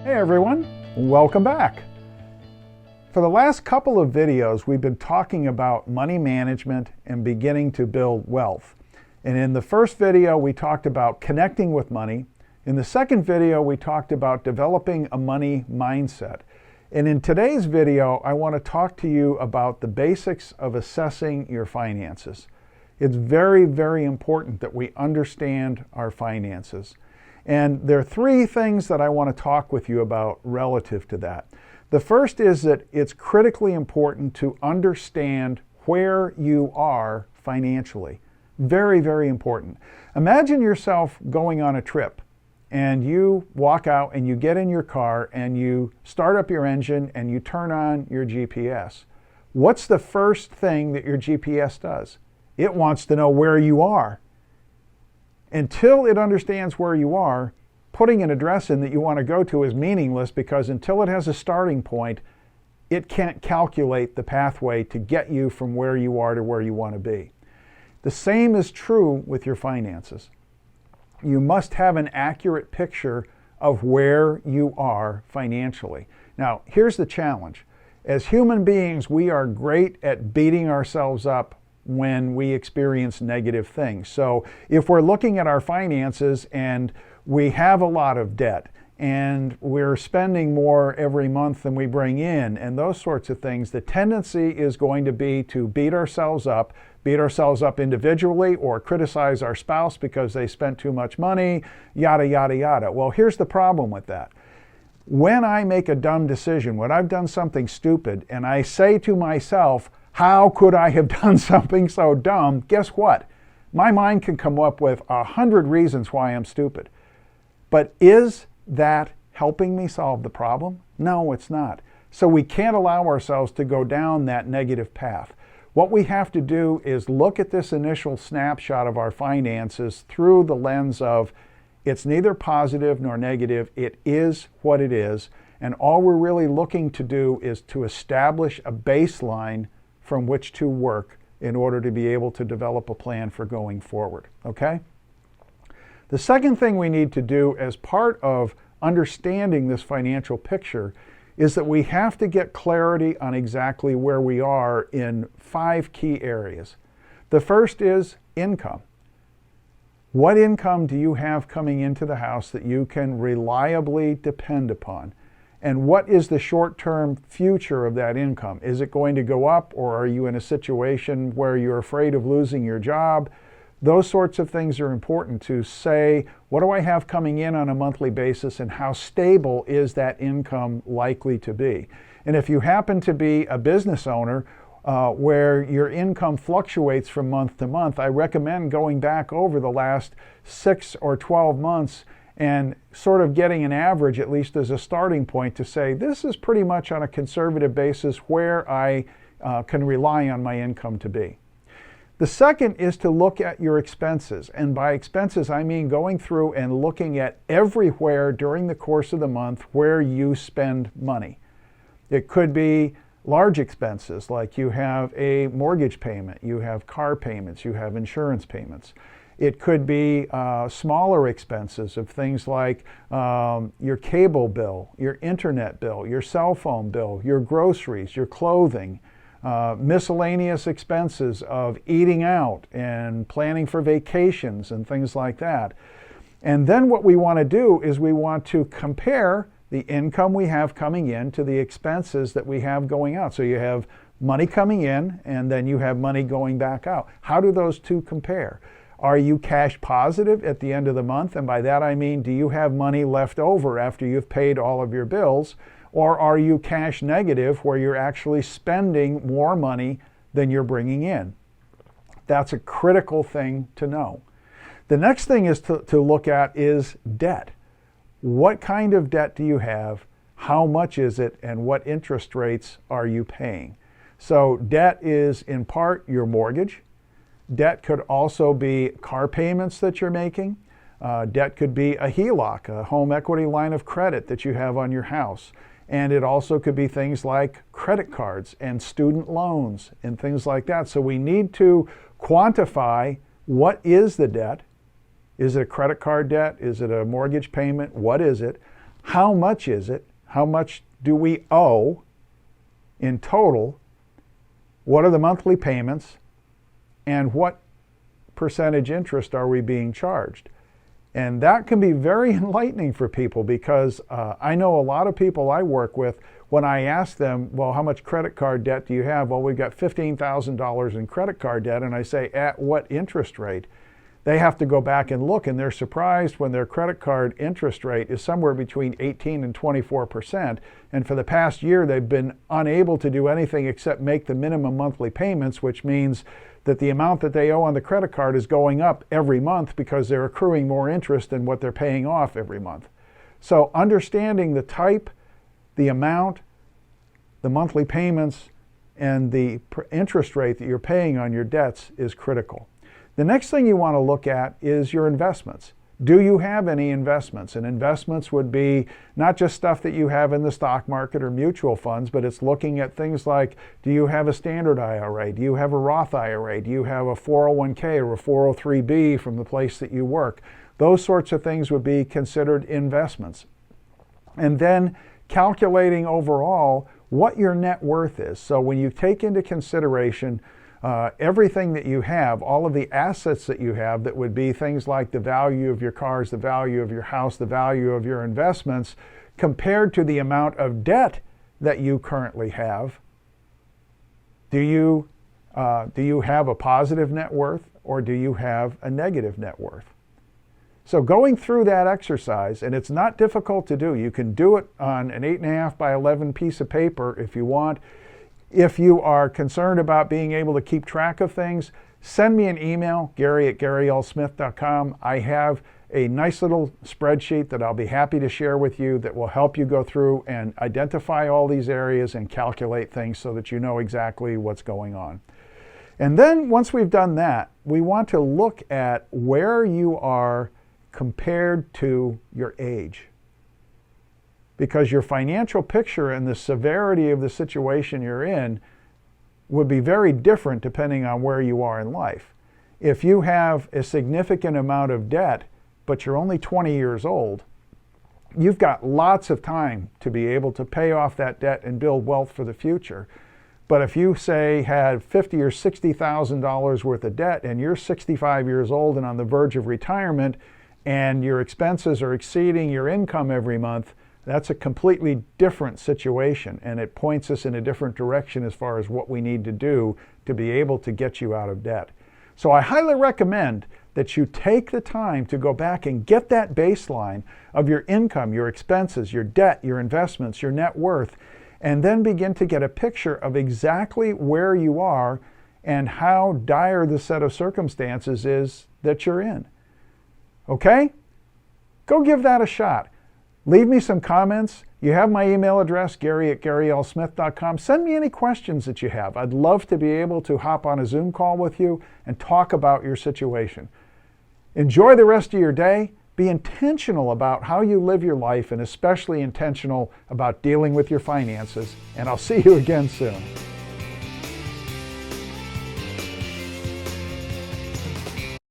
Hey everyone, welcome back. For the last couple of videos, we've been talking about money management and beginning to build wealth. And in the first video, we talked about connecting with money. In the second video, we talked about developing a money mindset. And in today's video, I want to talk to you about the basics of assessing your finances. It's very, very important that we understand our finances. And there are three things that I want to talk with you about relative to that. The first is that it's critically important to understand where you are financially. Very, very important. Imagine yourself going on a trip and you walk out and you get in your car and you start up your engine and you turn on your GPS. What's the first thing that your GPS does? It wants to know where you are. Until it understands where you are, putting an address in that you want to go to is meaningless, because until it has a starting point, it can't calculate the pathway to get you from where you are to where you want to be. The same is true with your finances. You must have an accurate picture of where you are financially. Now, here's the challenge. As human beings, we are great at beating ourselves up when we experience negative things. So if we're looking at our finances and we have a lot of debt and we're spending more every month than we bring in and those sorts of things, the tendency is going to be to beat ourselves up individually, or criticize our spouse because they spent too much money, yada, yada, yada. Well, here's the problem with that. When I make a dumb decision, when I've done something stupid, and I say to myself, how could I have done something so dumb? Guess what? My mind can come up with 100 reasons why I'm stupid. But is that helping me solve the problem? No, it's not. So we can't allow ourselves to go down that negative path. What we have to do is look at this initial snapshot of our finances through the lens of it's neither positive nor negative, it is what it is, and all we're really looking to do is to establish a baseline from which to work in order to be able to develop a plan for going forward, okay? The second thing we need to do as part of understanding this financial picture is that we have to get clarity on exactly where we are in 5 key areas. The first is income. What income do you have coming into the house that you can reliably depend upon? And what is the short-term future of that income? Is it going to go up, or are you in a situation where you're afraid of losing your job? Those sorts of things are important to say, what do I have coming in on a monthly basis, and how stable is that income likely to be? And if you happen to be a business owner where your income fluctuates from month to month, I recommend going back over the last 6 or 12 months and sort of getting an average, at least as a starting point, to say this is pretty much on a conservative basis where I can rely on my income to be. The second is to look at your expenses. And by expenses, I mean going through and looking at everywhere during the course of the month where you spend money. It could be large expenses, like you have a mortgage payment, you have car payments, you have insurance payments. It could be smaller expenses of things like your cable bill, your internet bill, your cell phone bill, your groceries, your clothing, miscellaneous expenses of eating out and planning for vacations and things like that. And then what we want to do is we want to compare the income we have coming in to the expenses that we have going out. So you have money coming in and then you have money going back out. How do those two compare? Are you cash positive at the end of the month? And by that I mean, do you have money left over after you've paid all of your bills? Or are you cash negative, where you're actually spending more money than you're bringing in? That's a critical thing to know. The next thing is to look at is debt. What kind of debt do you have? How much is it? And what interest rates are you paying? So debt is in part your mortgage. Debt could also be car payments that you're making. Debt could be a HELOC, a home equity line of credit that you have on your house. And it also could be things like credit cards and student loans and things like that. So we need to quantify, what is the debt? Is it a credit card debt? Is it a mortgage payment? What is it? How much is it? How much do we owe in total? What are the monthly payments? And what percentage interest are we being charged? And that can be very enlightening for people, because I know a lot of people I work with, when I ask them, well, how much credit card debt do you have? Well, we've got $15,000 in credit card debt. And I say, at what interest rate? They have to go back and look, and they're surprised when their credit card interest rate is somewhere between 18 and 24%. And for the past year, they've been unable to do anything except make the minimum monthly payments, which means that the amount that they owe on the credit card is going up every month because they're accruing more interest than what they're paying off every month. So understanding the type, the amount, the monthly payments, and the interest rate that you're paying on your debts is critical. The next thing you want to look at is your investments. Do you have any investments? And investments would be not just stuff that you have in the stock market or mutual funds, but it's looking at things like, do you have a standard IRA? Do you have a Roth IRA? Do you have a 401k or a 403b from the place that you work? Those sorts of things would be considered investments. And then calculating overall what your net worth is. So when you take into consideration everything that you have, all of the assets that you have, that would be things like the value of your cars, the value of your house, the value of your investments, compared to the amount of debt that you currently have, do you have a positive net worth, or do you have a negative net worth? So going through that exercise, and it's not difficult to do. You can do it on an 8.5 by 11 piece of paper if you want. If you are concerned about being able to keep track of things, send me an email, Gary@GaryLSmith.com. I have a nice little spreadsheet that I'll be happy to share with you that will help you go through and identify all these areas and calculate things so that you know exactly what's going on. And then once we've done that, we want to look at where you are compared to your age. Because your financial picture and the severity of the situation you're in would be very different depending on where you are in life. If you have a significant amount of debt, but you're only 20 years old, you've got lots of time to be able to pay off that debt and build wealth for the future. But if you, say, had $50,000 or $60,000 worth of debt and you're 65 years old and on the verge of retirement, and your expenses are exceeding your income every month, that's a completely different situation, and it points us in a different direction as far as what we need to do to be able to get you out of debt. So I highly recommend that you take the time to go back and get that baseline of your income, your expenses, your debt, your investments, your net worth, and then begin to get a picture of exactly where you are and how dire the set of circumstances is that you're in. Okay? Go give that a shot. Leave me some comments. You have my email address, Gary@GaryLSmith.com. Send me any questions that you have. I'd love to be able to hop on a Zoom call with you and talk about your situation. Enjoy the rest of your day. Be intentional about how you live your life, and especially intentional about dealing with your finances. And I'll see you again soon.